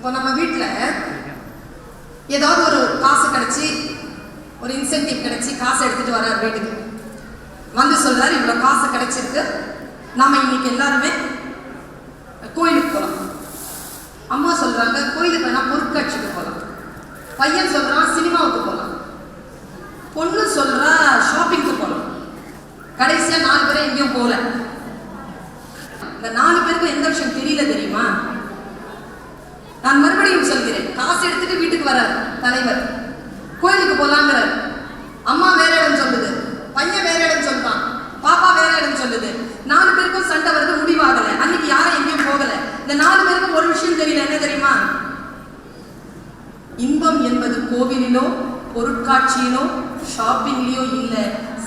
இப்போ நம்ம வீட்டில் ஏதாவது ஒரு காசு கிடைச்சி ஒரு இன்சென்டிவ் கிடைச்சி காசு எடுத்துட்டு வர்றார் வீட்டுக்கு வந்து சொல்றாரு, இவ்வளோ காசு கிடைச்சிருக்கு, நாம இன்னைக்கு எல்லாருமே கோயிலுக்கு போகலாம். அம்மா சொல்றாங்க கோயிலுக்கு வேணா பொருட்காட்சிக்கு போகலாம். பையன் சொல்றான் சினிமாவுக்கு போகலாம். பொண்ணு சொல்றா ஷாப்பிங்க்கு போகலாம். கடைசியா 4 பேரும் எங்கேயும் போகல. இந்த 4 பேருக்கும் எந்த விஷயம் தெரியல தெரியுமா? நான் மறுபடியும் சொல்கிறேன், காசு எடுத்துட்டு வீட்டுக்கு வர்றார் தலைவர், கோயிலுக்கு போலாங்கிறார். அம்மா வேற இடம் சொல்லுது, பையன் வேற இடம் சொல்றான், பாப்பா வேற இடம் சொல்லுது. 4 பேருக்கும் சண்டை வருது, முடிவாகல. அன்னைக்கு யாரும் எங்கேயும் போகல. இந்த 4 பேருக்கும் ஒரு விஷயம் தெரியல, என்ன தெரியுமா? இன்பம் என்பது கோவிலிலோ பொருட்காட்சியிலோ ஷாப்பிங்லயோ இல்ல,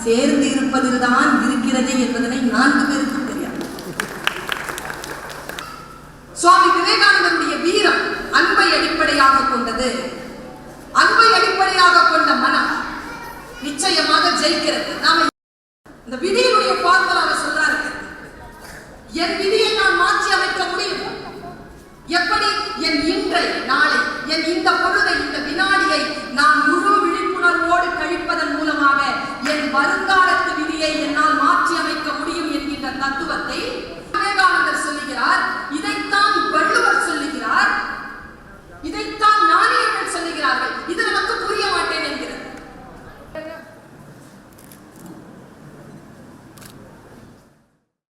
சேர்ந்து இருப்பதில் தான் இருக்கிறது என்பதனை 4 பேருக்கு தெரியாது. சுவாமி விவேகானந்தருடைய வீரம் அன்பை அடிப்படையாக கொண்டது. அன்பை அடிப்படையாக கொண்ட மனம் நிச்சயமாக ஜெயிக்கிறது. நாம